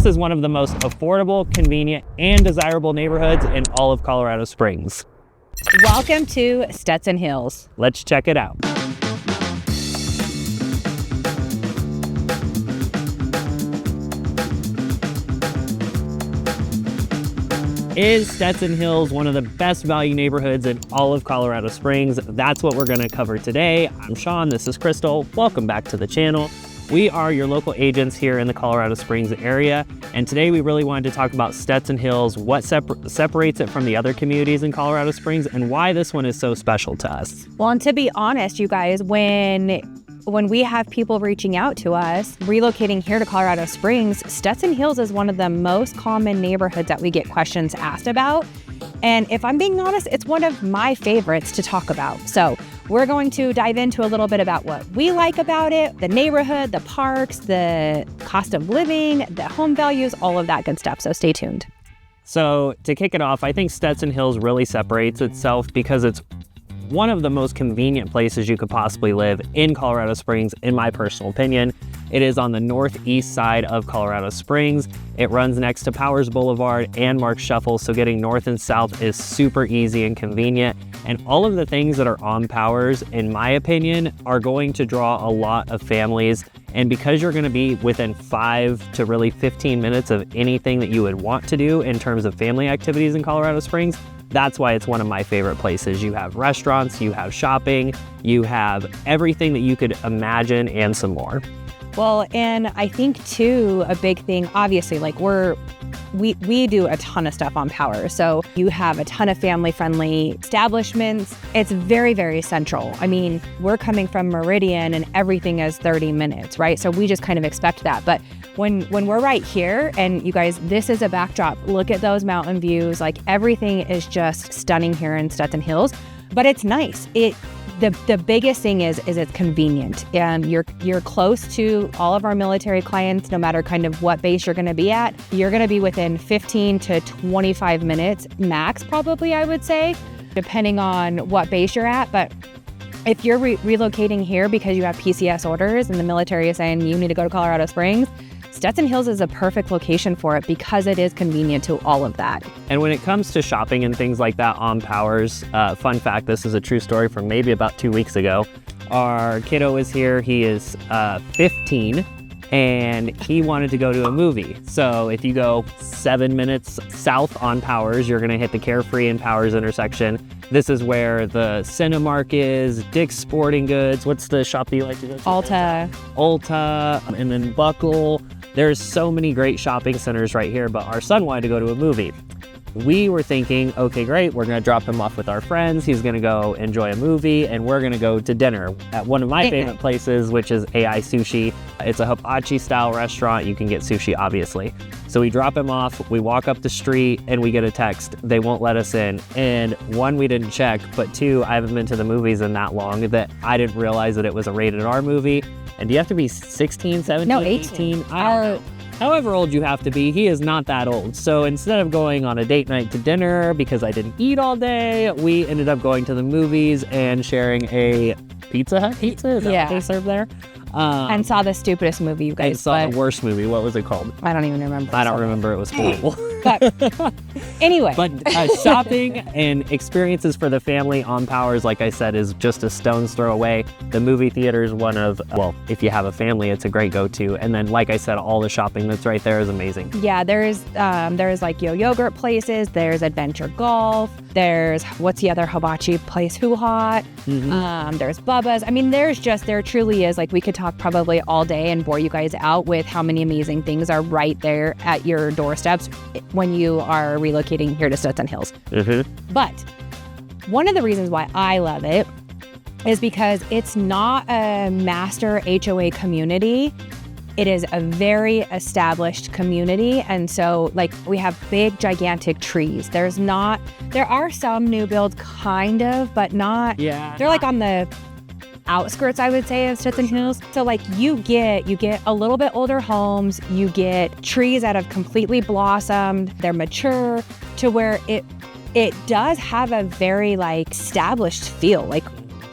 This is one of the most affordable, convenient, and desirable neighborhoods in all of Colorado Springs. Welcome to Stetson Hills. Let's check it out. Is Stetson Hills one of the best value neighborhoods in all of Colorado Springs? That's what we're going to cover today. I'm Sean, this is Crystal. Welcome back to the channel. We are your local agents here in the Colorado Springs area, and today we really wanted to talk about Stetson Hills, what separates it from the other communities in Colorado Springs, and why this one is so special to us. Well, and to be honest, you guys, when we have people reaching out to us, relocating here to Colorado Springs, Stetson Hills is one of the most common neighborhoods that we get questions asked about. And if I'm being honest, it's one of my favorites to talk about. So we're going to dive into a little bit about what we like about it, the neighborhood, the parks, the cost of living, the home values, all of that good stuff. So stay tuned. So to kick it off, I think Stetson Hills really separates itself because it's one of the most convenient places you could possibly live in Colorado Springs, in my personal opinion. It is on the northeast side of Colorado Springs. It runs next to Powers Boulevard and Marksheffel, so getting north and south is super easy and convenient. And all of the things that are on Powers, in my opinion, are going to draw a lot of families. And because you're going to be within 5 to really 15 minutes of anything that you would want to do in terms of family activities in Colorado Springs, that's why it's one of my favorite places. You have restaurants, you have shopping, you have everything that you could imagine and some more. Well, and I think too, a big thing, obviously, like we do a ton of stuff on Power. So you have a ton of family-friendly establishments. It's very, very central. I mean, we're coming from Meridian and everything is 30 minutes, right? So we just kind of expect that. But when we're right here, and you guys, this is a backdrop, look at those mountain views. Like everything is just stunning here in Stetson Hills, but it's nice. The biggest thing is it's convenient, and you're close to all of our military clients. No matter kind of what base you're going to be at, you're going to be within 15 to 25 minutes max, probably, I would say, depending on what base you're at. But if you're relocating here because you have PCS orders and the military is saying you need to go to Colorado Springs, Stetson Hills is a perfect location for it because it is convenient to all of that. And when it comes to shopping and things like that on Powers, fun fact, this is a true story from maybe about 2 weeks ago. Our kiddo is here. He is 15 and he wanted to go to a movie. So if you go 7 minutes south on Powers, you're gonna hit the Carefree and Powers intersection. This is where the Cinemark is, Dick's Sporting Goods. What's the shop that you like to go to? Ulta, and then Buckle. There's so many great shopping centers right here, but our son wanted to go to a movie. We were thinking, okay, great, we're gonna drop him off with our friends. He's gonna go enjoy a movie, and we're gonna go to dinner at one of my favorite places, which is AI Sushi. It's a hibachi style restaurant. You can get sushi, obviously. So we drop him off, we walk up the street, and we get a text. They won't let us in. And one, we didn't check, but two, I haven't been to the movies in that long that I didn't realize that it was a rated R movie. And do you have to be 16, 17, no, 18? I don't know. However old you have to be, he is not that old. So instead of going on a date night to dinner because I didn't eat all day, we ended up going to the movies and sharing a Pizza Hut pizza. Is that what they serve there? And saw the stupidest movie, you guys. I saw the worst movie. What was it called? I don't even remember. I don't remember. It was horrible. But anyway. But shopping and experiences for the family on Powers, like I said, is just a stone's throw away. The movie theater is one of, well, if you have a family, it's a great go-to. And then, like I said, all the shopping that's right there is amazing. Yeah, there's like yogurt places. There's Adventure Golf. There's, what's the other hibachi place? Hoo Hot. Mm-hmm. There's Bubba's. I mean, there truly is, like, we could talk probably all day and bore you guys out with how many amazing things are right there at your doorsteps when you are relocating here to Stetson Hills. Mm-hmm. But one of the reasons why I love it is because it's not a master HOA community. It is a very established community. And so, like, we have big, gigantic trees. There are some new builds, kind of, but not. Yeah. They're like on the outskirts, I would say, of Stetson Hills. So, like, you get a little bit older homes. You get trees that have completely blossomed. They're mature to where it does have a very, like, established feel. Like,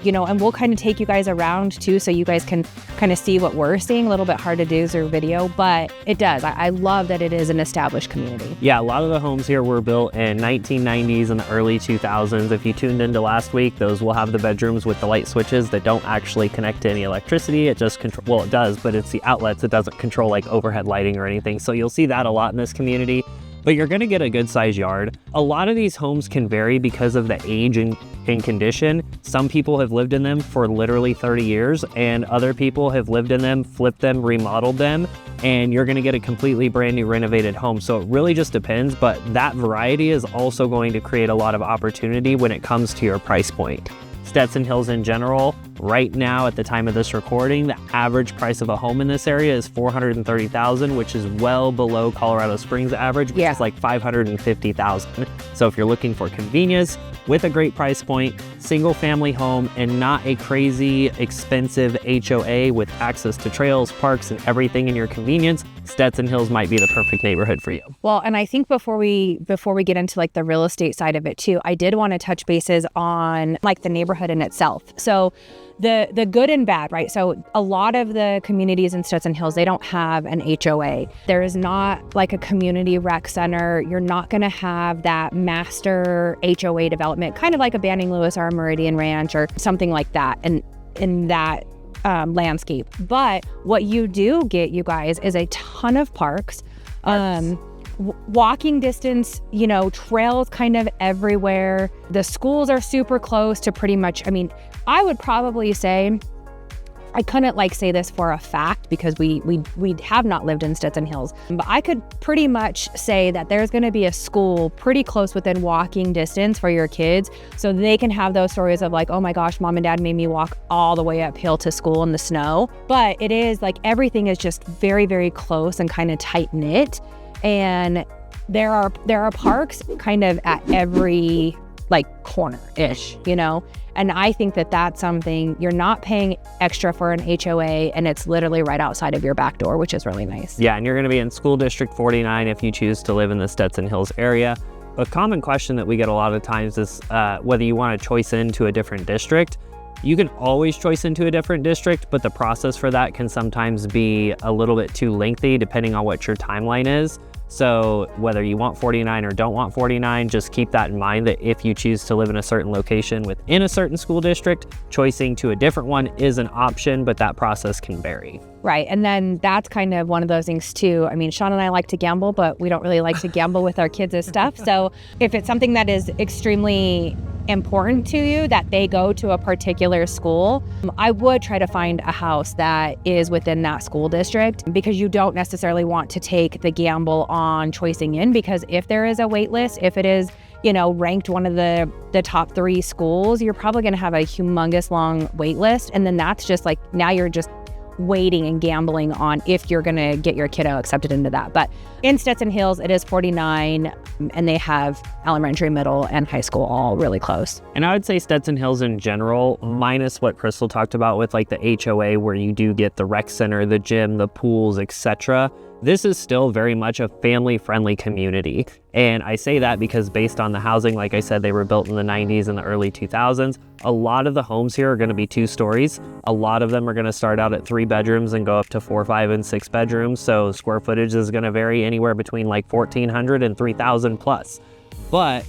you know, and we'll kind of take you guys around too, so you guys can kind of see what we're seeing. A little bit hard to do through video, but it does. I love that it is an established community. Yeah, a lot of the homes here were built in 1990s and the early 2000s. If you tuned into last week, those will have the bedrooms with the light switches that don't actually connect to any electricity. It just well, it does, but it's the outlets. It doesn't control like overhead lighting or anything. So you'll see that a lot in this community. But you're going to get a good size yard. A lot of these homes can vary because of the age and condition. Some people have lived in them for literally 30 years, and other people have lived in them, flipped them, remodeled them, and you're going to get a completely brand new renovated home. So it really just depends, but that variety is also going to create a lot of opportunity when it comes to your price point. Stetson Hills in general, right now at the time of this recording, the average price of a home in this area is $430,000, which is well below Colorado Springs average, which is like $550,000. So if you're looking for convenience with a great price point, single family home, and not a crazy expensive HOA with access to trails, parks, and everything in your convenience, Stetson Hills might be the perfect neighborhood for you. Well, and I think before we get into like the real estate side of it too, I did want to touch bases on like the neighborhood in itself. So the good and bad, right? So a lot of the communities in Stetson Hills, they don't have an HOA. There is not like a community rec center. You're not going to have that master HOA development, kind of like a Banning Lewis or a Meridian Ranch or something like that in that landscape. But what you do get, you guys, is a ton of parks. Walking distance, you know, trails kind of everywhere. The schools are super close to pretty much, I mean, I would probably say, I couldn't like say this for a fact because we have not lived in Stetson Hills, but I could pretty much say that there's going to be a school pretty close within walking distance for your kids, so they can have those stories of like, oh my gosh, mom and dad made me walk all the way uphill to school in the snow. But it is like everything is just very, very close and kind of tight knit. And there are parks kind of at every like corner-ish, you know? And I think that that's something you're not paying extra for an HOA, and it's literally right outside of your back door, which is really nice. Yeah, and you're gonna be in School District 49 if you choose to live in the Stetson Hills area. A common question that we get a lot of times is whether you wanna choice into a different district. You can always choice into a different district, but the process for that can sometimes be a little bit too lengthy depending on what your timeline is. So whether you want 49 or don't want 49, just keep that in mind that if you choose to live in a certain location within a certain school district, choicing to a different one is an option, but that process can vary. Right. And then that's kind of one of those things too. I mean, Sean and I like to gamble, but we don't really like to gamble with our kids' stuff. So if it's something that is extremely important to you that they go to a particular school, I would try to find a house that is within that school district, because you don't necessarily want to take the gamble on choicing in, because if there is a wait list, if it is, you know, ranked one of the top 3 schools, you're probably going to have a humongous long wait list. And then that's just like, now you're just waiting and gambling on if you're going to get your kiddo accepted into that. But in Stetson Hills, it is 49, and they have elementary, middle, and high school all really close. And I would say Stetson Hills in general, minus what Crystal talked about with like the HOA, where you do get the rec center, the gym, the pools, etc. This is still very much a family-friendly community. And I say that because based on the housing, like I said, they were built in the 90s and the early 2000s. A lot of the homes here are going to be 2 stories. A lot of them are going to start out at 3 bedrooms and go up to 4, 5, and 6 bedrooms. So square footage is going to vary anywhere between like 1,400 and 3,000 plus. But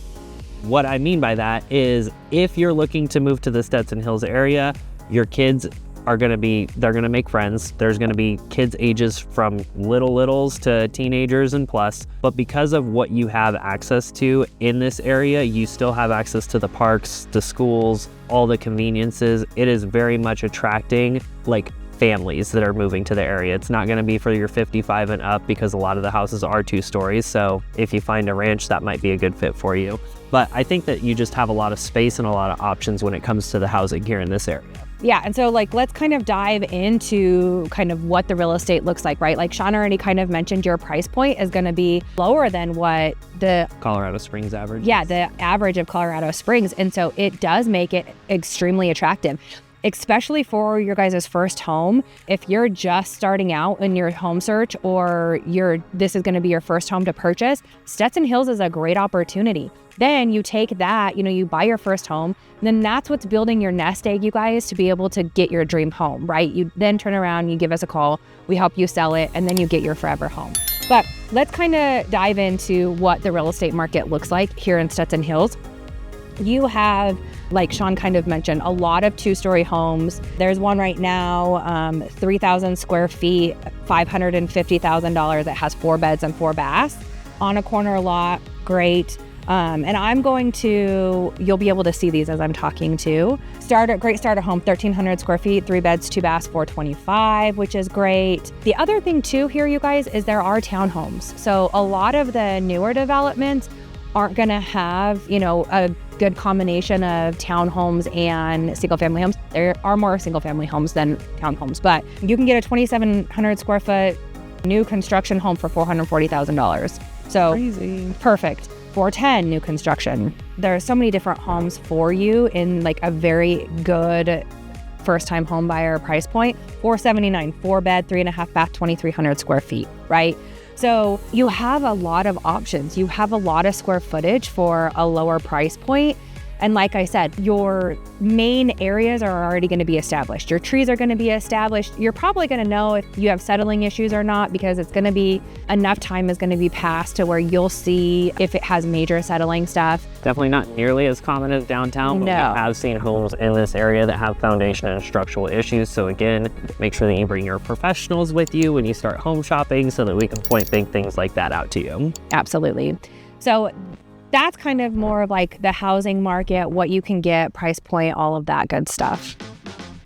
what I mean by that is if you're looking to move to the Stetson Hills area, your kids are going to be, they're going to make friends. There's going to be kids ages from littles to teenagers and plus, but because of what you have access to in this area, you still have access to the parks, the schools, all the conveniences. It is very much attracting like families that are moving to the area. It's not going to be for your 55 and up, because a lot of the houses are 2 stories. So if you find a ranch, that might be a good fit for you. But I think that you just have a lot of space and a lot of options when it comes to the housing here in this area. Yeah, and so like let's kind of dive into kind of what the real estate looks like, right? Like Sean already kind of mentioned, your price point is going to be lower than what the Colorado Springs average. Yeah, the average of Colorado Springs. And so it does make it extremely attractive. especially for your guys' first home. If you're just starting out in your home search, or this is going to be your first home to purchase, Stetson Hills is a great opportunity. Then you take that, you buy your first home, and then that's what's building your nest egg, you guys, to be able to get your dream home, right? You then turn around, you give us a call, we help you sell it, and then you get your forever home. But let's kind of dive into what the real estate market looks like here in Stetson Hills. You have, like Sean kind of mentioned, a lot of two-story homes. There's one right now, 3,000 square feet, $550,000 that has 4 beds and 4 baths on a corner lot. Great. And you'll be able to see these as I'm talking to. Great starter home, 1,300 square feet, 3 beds, 2 baths, 425, which is great. The other thing too here, you guys, is there are townhomes. So a lot of the newer developments aren't gonna have, a good combination of townhomes and single family homes. There are more single family homes than townhomes, but you can get a 2,700 square foot new construction home for $440,000. So crazy. Perfect. 410 new construction. There are so many different homes for you in like a very good first-time home buyer price point. $479, 4 bed, 3.5 bath, 2,300 square feet, right? So you have a lot of options. You have a lot of square footage for a lower price point. And like I said, your main areas are already going to be established. Your trees are going to be established. You're probably going to know if you have settling issues or not, because it's going to be enough time is going to be passed to where you'll see if it has major settling stuff. Definitely not nearly as common as downtown, but we have seen homes in this area that have foundation and structural issues. So again, make sure that you bring your professionals with you when you start home shopping so that we can point big things like that out to you. Absolutely. So that's kind of more of like the housing market, what you can get, price point, all of that good stuff.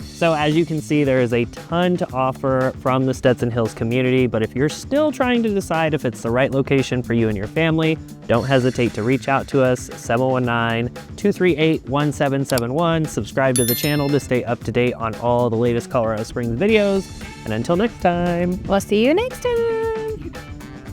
So as you can see, there is a ton to offer from the Stetson Hills community, but if you're still trying to decide if it's the right location for you and your family, don't hesitate to reach out to us, 719-238-1771. Subscribe to the channel to stay up to date on all the latest Colorado Springs videos. And until next time, We'll see you next time.